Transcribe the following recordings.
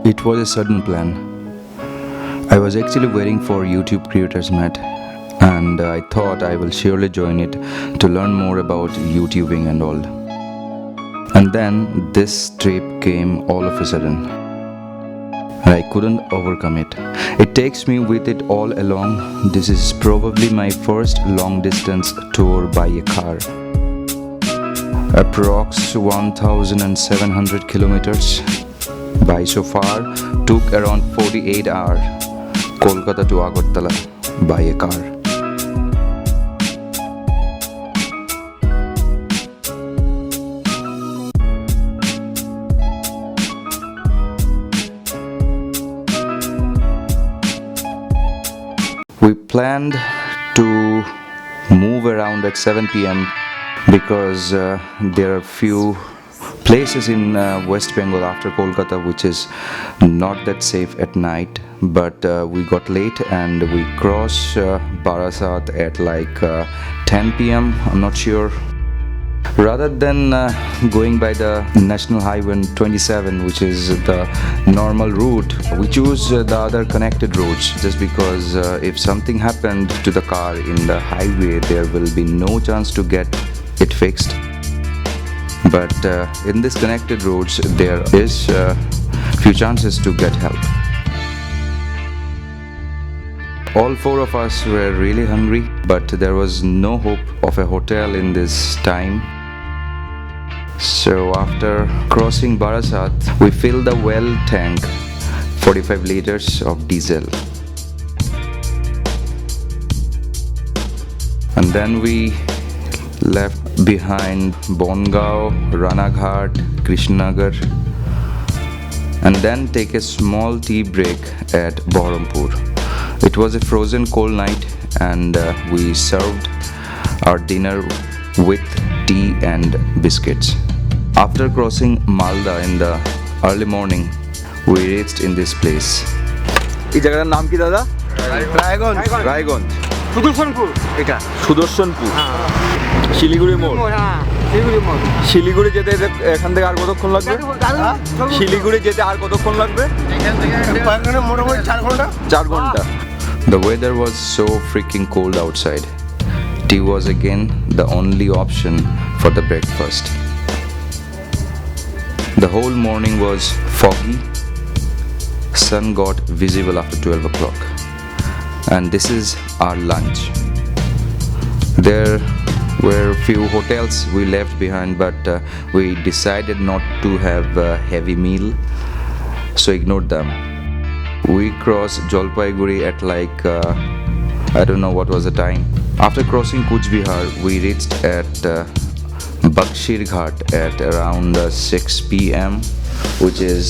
It was a sudden plan. I was actually waiting for YouTube Creators Meet, and I thought I will surely join it to learn more about YouTubing and all. And then this trip came all of a sudden. I couldn't overcome it. It takes me with it all along. This is probably my first long distance tour by a car. Approx 1,700 kilometers. By so far, took around 48 hours. Kolkata to Agartala by a car. We planned to move around at 7 p.m. because there are few places in West Bengal after Kolkata which is not that safe at night, but we got late and we crossed Barasat at like 10 p.m. I'm not sure. Rather than going by the National Highway 27, which is the normal route, we choose the other connected roads just because if something happened to the car in the highway, there will be no chance to get it fixed. But in these connected roads, there is few chances to get help. All four of us were really hungry, but there was no hope of a hotel in this time. So after crossing Barasat, we filled the well tank, 45 liters of diesel. And then we left behind Bongaon, Ranaghat, Krishnanagar, and then take a small tea break at Baharampur. It was a frozen cold night and we served our dinner with tea and biscuits. After crossing Malda in the early morning, we reached in this place. এই জায়গাটার নাম কি দাদা? রায়গঞ্জ। রায়গঞ্জ। সুদর্শনপুর। এটা সুদর্শনপুর। শিলিগুড়ি মোড়। হ্যাঁ, শিলিগুড়ি মোড়। শিলিগুড়ি যেতে এখান থেকে আর কতক্ষণ লাগবে? শিলিগুড়ি যেতে আর কতক্ষণ লাগবে? এখানে মোটামুটি 4 ঘন্টা। 4 ঘন্টা। The weather was so freaking cold outside. Tea was again the only option for the breakfast. The whole morning was foggy. Sun got visible after 12 o'clock. And this is our lunch. There were few hotels we left behind, but we decided not to have a heavy meal, so ignored them. We crossed Jalpaiguri at like I don't know what was the time. After crossing Kochbihar, we reached at Bakshirhat at around 6 p.m., which is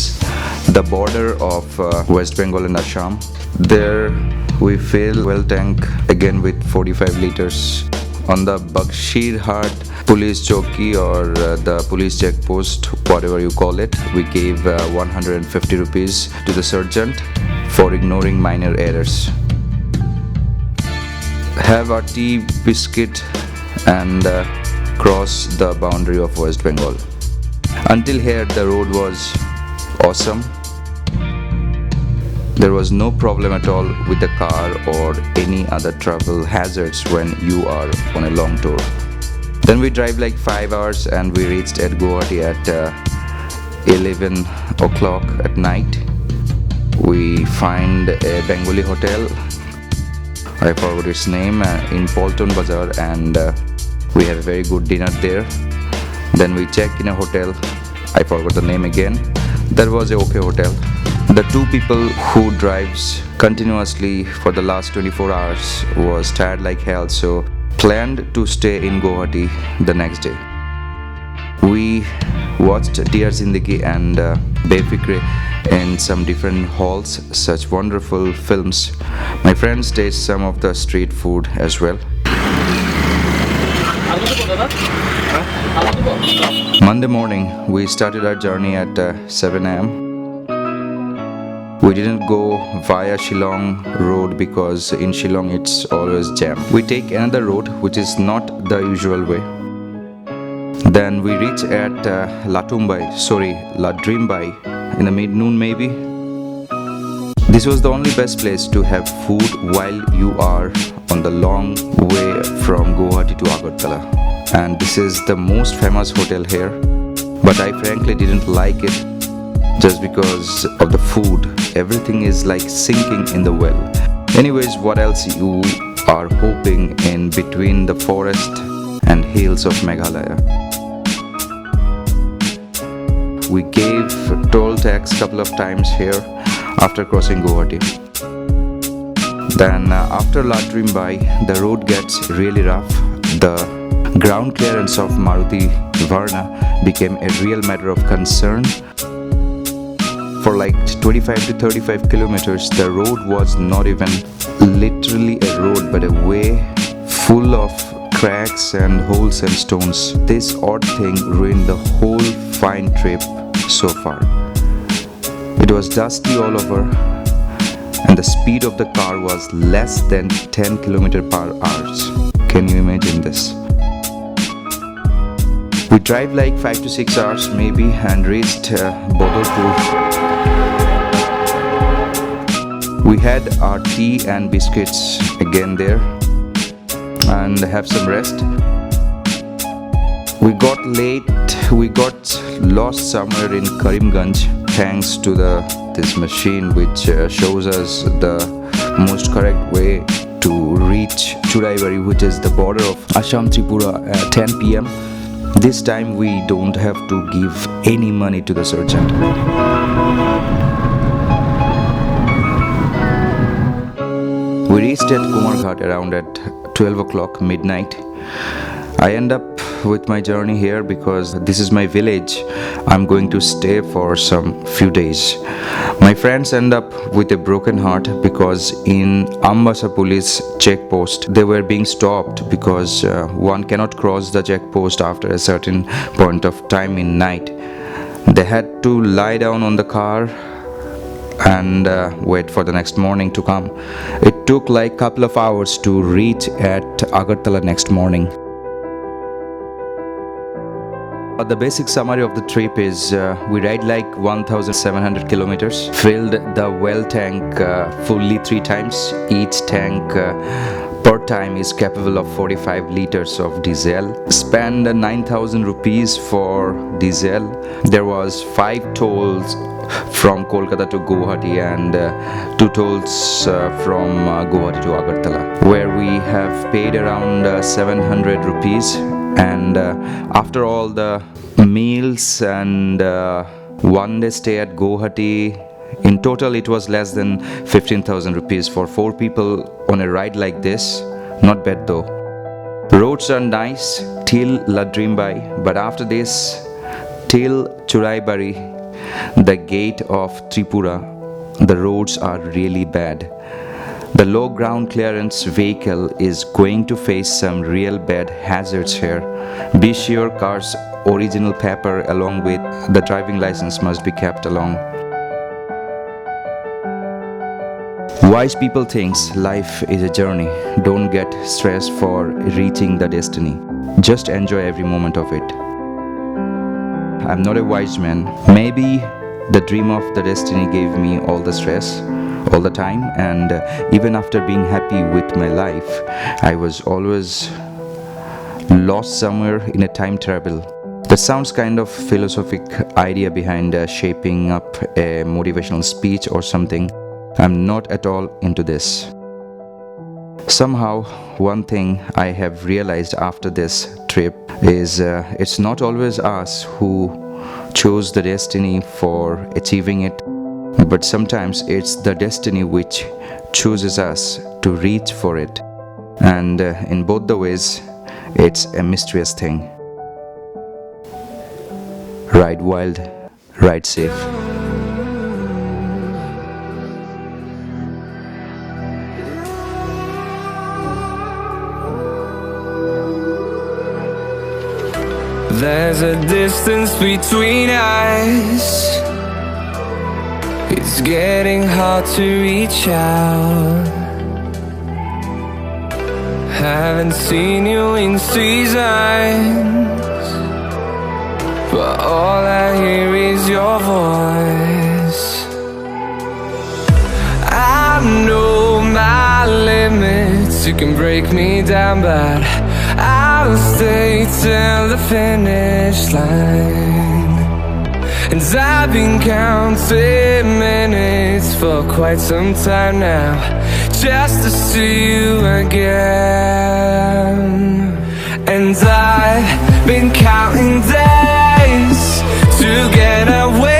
the border of West Bengal and Assam. There we filled well tank again with 45 liters. On the Bakshirhat police chowki or the police check post, whatever you call it, we gave 150 rupees to the sergeant for ignoring minor errors. Have our tea, biscuit and cross the boundary of West Bengal. Until here the road was awesome. There was no problem at all with the car or any other travel hazards when you are on a long tour. Then we drive like 5 hours and we reached at Guwahati at 11 o'clock at night. We find a Bengali hotel, I forgot its name, in Polton Bazaar, and we have a very good dinner there. Then we check in a hotel, I forgot the name again. That was a okay hotel. The two people who drives continuously for the last 24 hours was tired like hell, so planned to stay in Guwahati the next day. We watched Dear Zindagi and Befikre in some different halls, such wonderful films. My friends tasted some of the street food as well. Monday morning, we started our journey at 7 a.m. We didn't go via Shillong road because in Shillong it's always jam. We take another road which is not the usual way. Then we reach at Ladrymbai in the mid-noon maybe. This was the only best place to have food while you are on the long way from Guwahati to Agartala. And this is the most famous hotel here, but I frankly didn't like it just because of the food. Everything is like sinking in the well. Anyways, what else you are hoping in between the forest and hills of Meghalaya? We gave toll tax couple of times here after crossing Guwahati. Then after Ladrymbai, the road gets really rough. The ground clearance of Maruti Verna became a real matter of concern. For like 25 to 35 kilometers, the road was not even literally a road, but a way full of cracks and holes and stones. This odd thing ruined the whole fine trip so far. It was dusty all over, and the speed of the car was less than 10 km per hour. Can you imagine this? We drive like 5 to 6 hours maybe and reached Badarpur. We had our tea and biscuits again there and have some rest. We got late, we got lost somewhere in Karimganj thanks to this machine which shows us the most correct way to reach Churaibari, which is the border of Assam Tripura at 10 p.m. This time we don't have to give any money to the sergeant. We reached at Kumarghat around at 12 o'clock midnight. I end up with my journey here because this is my village. I'm going to stay for some few days. My friends end up with a broken heart because in Ambassa police checkpost they were being stopped because one cannot cross the checkpost after a certain point of time in night. They had to lie down on the car and wait for the next morning to come. It took like couple of hours to reach at Agartala next morning. The basic summary of the trip is we ride like 1,700 kilometers, filled the well tank fully 3 times. Each tank per time is capable of 45 liters of diesel. Spent 9,000 rupees for diesel. There was 5 tolls from Kolkata to Guwahati and 2 tolls from Guwahati to Agartala, where we have paid around 700 rupees. And after all the meals and 1 day stay at Guwahati, in total it was less than 15,000 rupees for 4 people on a ride like this. Not bad though. Roads are nice till Ladrymbai, but after this till Churaibari, the gate of Tripura, the roads are really bad. The low ground clearance vehicle is going to face some real bad hazards here. Be sure car's original paper along with the driving license must be kept along. Wise people thinks life is a journey. Don't get stressed for reaching the destiny. Just enjoy every moment of it. I'm not a wise man. Maybe the dream of the destiny gave me all the stress all the time, and even after being happy with my life, I was always lost somewhere in a time travel. That sounds kind of philosophic idea behind shaping up a motivational speech or something. I'm not at all into this. Somehow, one thing I have realized after this trip is it's not always us who chose the destiny for achieving it, but sometimes it's the destiny which chooses us to reach for it. And in both the ways, it's a mysterious thing. Ride wild, ride safe. There's a distance between us. It's getting hard to reach out. Haven't seen you in seasons, but all I hear is your voice. guess you can break me down, but I'll stay till the finish line. And I've been counting minutes for quite some time now, just to see you again. And I've been counting days to get away